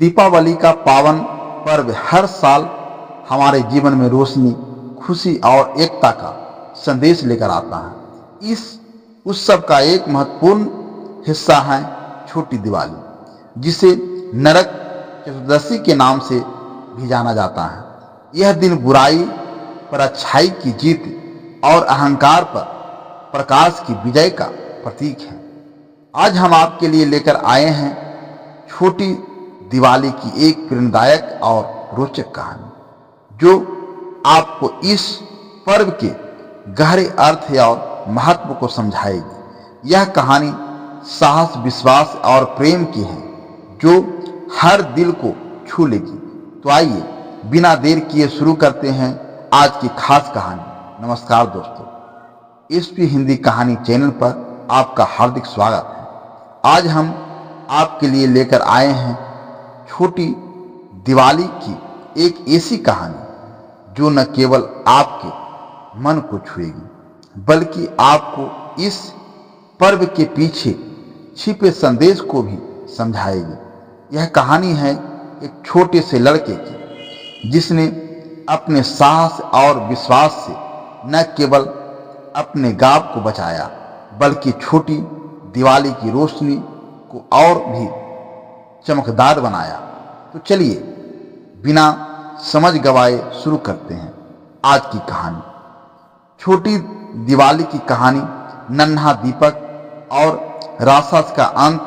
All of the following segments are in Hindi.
दीपावली का पावन पर्व हर साल हमारे जीवन में रोशनी, खुशी और एकता का संदेश लेकर आता है। इस उत्सव का एक महत्वपूर्ण हिस्सा है छोटी दिवाली, जिसे नरक चतुर्दशी के नाम से भी जाना जाता है। यह दिन बुराई पर अच्छाई की जीत और अहंकार पर प्रकाश की विजय का प्रतीक है। आज हम आपके लिए लेकर आए हैं छोटी दिवाली की एक प्रेरणादायक और रोचक कहानी, जो आपको इस पर्व के गहरे अर्थ और महत्व को समझाएगी। यह कहानी साहस, विश्वास और प्रेम की है, जो हर दिल को छू लेगी। तो आइए बिना देर किए शुरू करते हैं आज की खास कहानी। नमस्कार दोस्तों, एसपी हिंदी कहानी चैनल पर आपका हार्दिक स्वागत है। आज हम आपके लिए लेकर आए हैं छोटी दिवाली की एक ऐसी कहानी जो न केवल आपके मन को छुएगी, बल्कि आपको इस पर्व के पीछे छिपे संदेश को भी समझाएगी। यह कहानी है एक छोटे से लड़के की, जिसने अपने साहस और विश्वास से न केवल अपने गांव को बचाया, बल्कि छोटी दिवाली की रोशनी को और भी चमकदार बनाया। तो चलिए बिना समझ गवाए शुरू करते हैं आज की कहानी। छोटी दिवाली की कहानी नन्हा दीपक और राक्षस का अंत।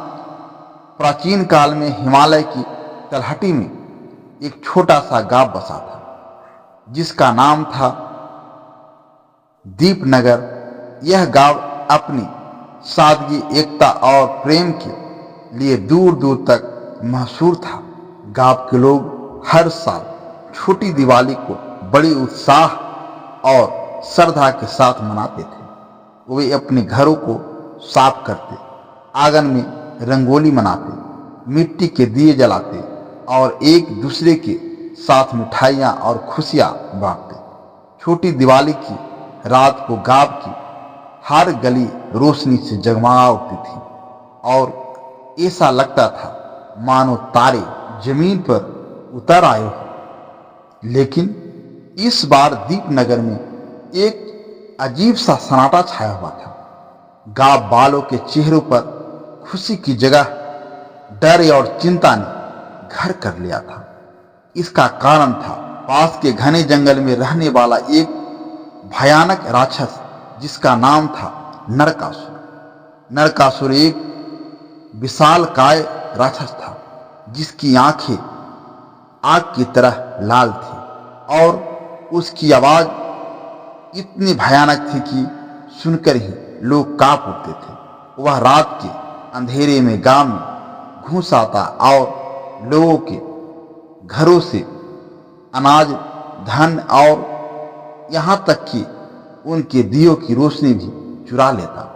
प्राचीन काल में हिमालय की तलहटी में एक छोटा सा गांव बसा था, जिसका नाम था दीपनगर। यह गांव अपनी सादगी, एकता और प्रेम के लिए दूर दूर तक मशहूर था। गांव के लोग हर साल छोटी दिवाली को बड़ी उत्साह और श्रद्धा के साथ मनाते थे। वे अपने घरों को साफ करते, आंगन में रंगोली मनाते, मिट्टी के दिए जलाते और एक दूसरे के साथ मिठाइयाँ और खुशियाँ बांटते। छोटी दिवाली की रात को गांव की हर गली रोशनी से जगमगा उठती थी और ऐसा लगता था मानो तारे जमीन पर उतर आए हो। लेकिन इस बार दीपनगर में एक अजीब सा सन्नाटा छाया हुआ था। गांव वालों के चेहरों पर खुशी की जगह डर और चिंता ने घर कर लिया था। इसका कारण था पास के घने जंगल में रहने वाला एक भयानक राक्षस, जिसका नाम था नरकासुर। नरकासुर एक विशालकाय राक्षस था, जिसकी आंखें आग की तरह लाल थी और उसकी आवाज इतनी भयानक थी कि सुनकर ही लोग कांप उठते थे। वह रात के अंधेरे में गांव में घुस आता और लोगों के घरों से अनाज, धन और यहाँ तक कि उनके दियों की रोशनी भी चुरा लेता।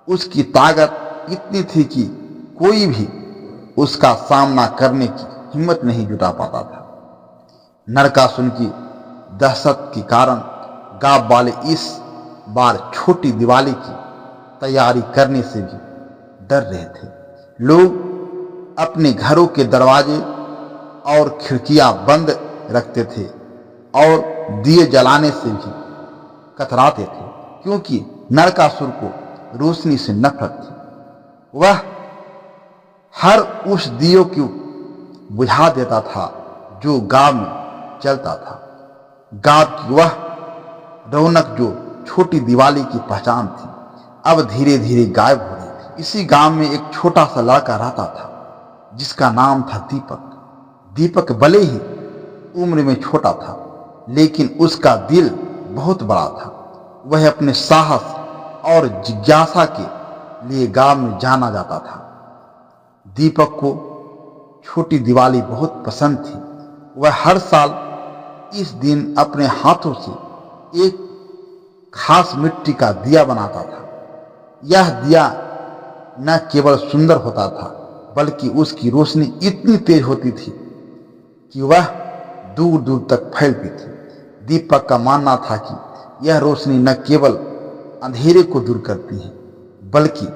उसकी ताकत इतनी थी कि कोई भी उसका सामना करने की हिम्मत नहीं जुटा पाता था। नरकासुर की दहशत के कारण गांव वाले इस बार छोटी दिवाली की तैयारी करने से भी डर रहे थे। लोग अपने घरों के दरवाजे और खिड़कियां बंद रखते थे और दिए जलाने से भी कतराते थे, क्योंकि नरकासुर को रोशनी से नफरत थी। वह हर उस दियो को बुझा देता था जो गांव में चलता था। गांव की वह रौनक जो छोटी दिवाली की पहचान थी, अब धीरे धीरे गायब हो रही थी। इसी गांव में एक छोटा सा लड़का रहता था, जिसका नाम था दीपक। दीपक भले ही उम्र में छोटा था, लेकिन उसका दिल बहुत बड़ा था। वह अपने साहस और जिज्ञासा के लिए गांव में जाना जाता था। दीपक को छोटी दिवाली बहुत पसंद थी। वह हर साल इस दिन अपने हाथों से एक खास मिट्टी का दिया बनाता था। यह दिया न केवल सुंदर होता था, बल्कि उसकी रोशनी इतनी तेज होती थी कि वह दूर दूर तक फैलती थी। दीपक का मानना था कि यह रोशनी न केवल अंधेरे को दूर करती है, बल्कि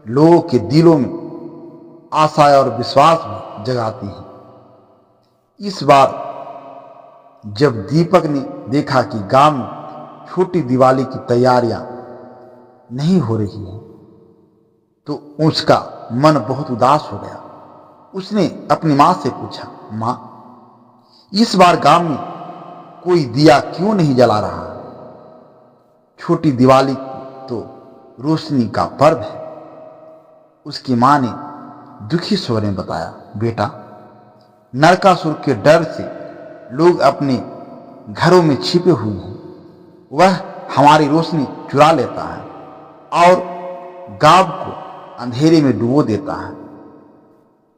लोगों के दिलों में आशा और विश्वास भी जगाती है। इस बार जब दीपक ने देखा कि गांव में छोटी दिवाली की तैयारियां नहीं हो रही है तो उसका मन बहुत उदास हो गया। उसने अपनी माँ से पूछा, माँ, इस बार गांव में कोई दिया क्यों नहीं जला रहा? छोटी दिवाली तो रोशनी का पर्व है। उसकी माँ ने दुखी स्वर में बताया, बेटा, नरकासुर के डर से लोग अपने घरों में छिपे हुए हैं। वह हमारी रोशनी चुरा लेता है और गांव को अंधेरे में डुबो देता है।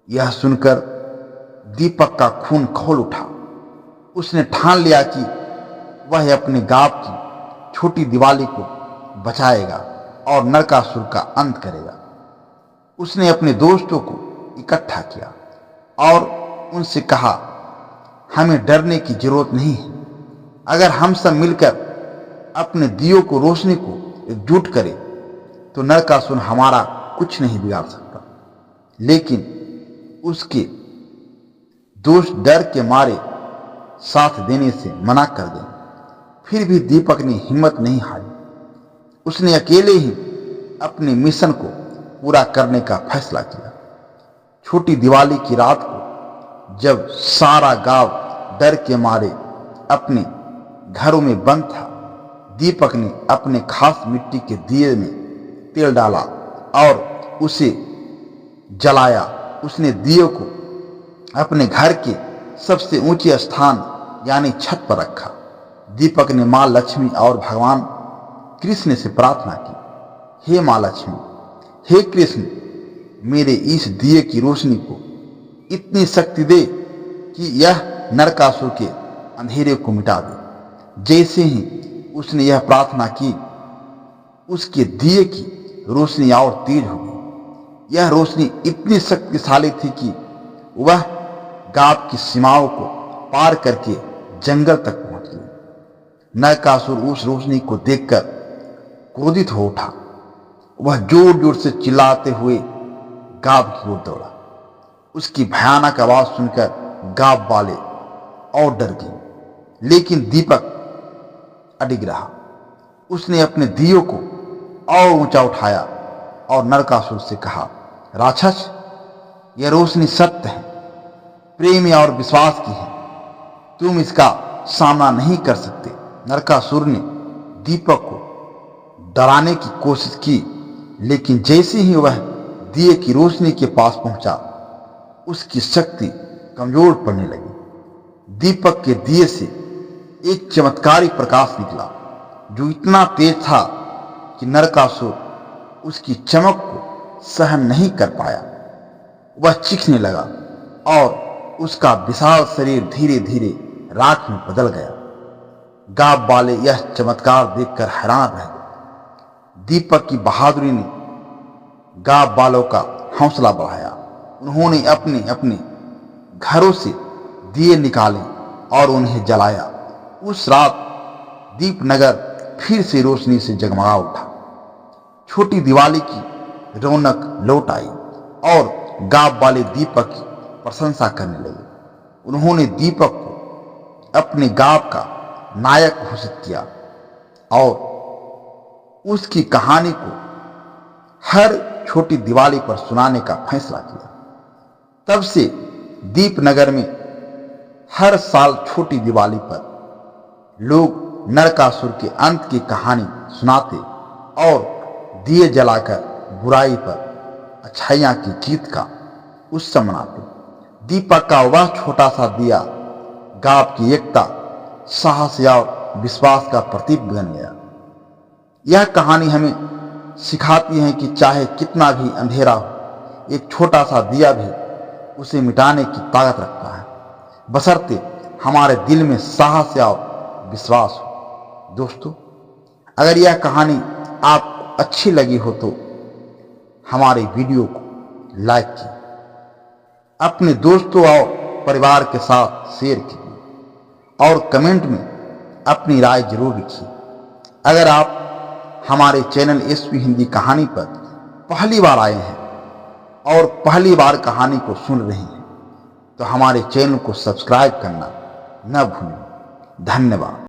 यह सुनकर दीपक का खून खौल उठा। उसने ठान लिया कि वह अपने गांव की छोटी दिवाली को बचाएगा और नरकासुर का अंत करेगा। उसने अपने दोस्तों को इकट्ठा किया और उनसे कहा, हमें डरने की जरूरत नहीं है। अगर हम सब मिलकर अपने दियों को रोशनी को एकजुट करें तो नरकासुर हमारा कुछ नहीं बिगाड़ सकता। लेकिन उसके दोस्त डर के मारे साथ देने से मना कर दें। फिर भी दीपक ने हिम्मत नहीं हारी। उसने अकेले ही अपने मिशन को पूरा करने का फैसला किया। छोटी दिवाली की रात को जब सारा गांव डर के मारे अपने घरों में बंद था, दीपक ने अपने खास मिट्टी के दिए में तेल डाला और उसे जलाया। उसने दिए को अपने घर के सबसे ऊंचे स्थान यानी छत पर रखा। दीपक ने मां लक्ष्मी और भगवान कृष्ण से प्रार्थना की, हे मां लक्ष्मी, हे कृष्ण, मेरे इस दिए की रोशनी को इतनी शक्ति दे कि यह नरकासुर के अंधेरे को मिटा दे। जैसे ही उसने यह प्रार्थना की, उसके दिए की रोशनी और तेज हो गई। यह रोशनी इतनी शक्तिशाली थी कि वह गांव की सीमाओं को पार करके जंगल तक पहुंच गई। नरकासुर उस रोशनी को देखकर क्रोधित हो उठा। वह जोर जोर से चिल्लाते हुए गांव की ओर दौड़ा। उसकी भयानक आवाज सुनकर गांव वाले और डर गए। लेकिन दीपक अडिग रहा। उसने अपने दियों को और ऊंचा उठाया और नरकासुर से कहा, राक्षस, यह रोशनी सत्य है, प्रेम और विश्वास की है। तुम इसका सामना नहीं कर सकते। नरकासुर ने दीपक को डराने की कोशिश की, लेकिन जैसे ही वह दिए की रोशनी के पास पहुंचा, उसकी शक्ति कमजोर पड़ने लगी। दीपक के दिए से एक चमत्कारी प्रकाश निकला जो इतना तेज था कि नरकासुर उसकी चमक को सहन नहीं कर पाया। वह चीखने लगा और उसका विशाल शरीर धीरे धीरे राख में बदल गया। गांव वाले यह चमत्कार देखकर हैरान रह गए। दीपक की बहादुरी ने गांव वालों का हौसला बढ़ाया। उन्होंने अपने अपने घरों से दिए निकाले और उन्हें जलाया। उस रात दीपनगर फिर से रोशनी से जगमगा उठा। छोटी दिवाली की रौनक लौट आई और गांव वाले दीपक की प्रशंसा करने लगे। उन्होंने दीपक को अपने गांव का नायक घोषित किया और उसकी कहानी को हर छोटी दिवाली पर सुनाने का फैसला किया। तब से दीपनगर में हर साल छोटी दिवाली पर लोग नरकासुर के अंत की कहानी सुनाते और दिए जलाकर बुराई पर अच्छाइयां की जीत का उत्सव मनाते। दीपक का वह छोटा सा दिया गांव की एकता, साहस और विश्वास का प्रतीक बन गया। यह कहानी हमें सिखाती है कि चाहे कितना भी अंधेरा हो, एक छोटा सा दिया भी उसे मिटाने की ताकत रखता है, बशर्ते हमारे दिल में साहस और विश्वास हो। दोस्तों, अगर यह कहानी आपको अच्छी लगी हो तो हमारे वीडियो को लाइक कीजिए, अपने दोस्तों और परिवार के साथ शेयर कीजिए और कमेंट में अपनी राय जरूर लिखिए। अगर आप हमारे चैनल एसपी हिंदी कहानी पर पहली बार आए हैं और पहली बार कहानी को सुन रहे हैं तो हमारे चैनल को सब्सक्राइब करना न भूलें। धन्यवाद।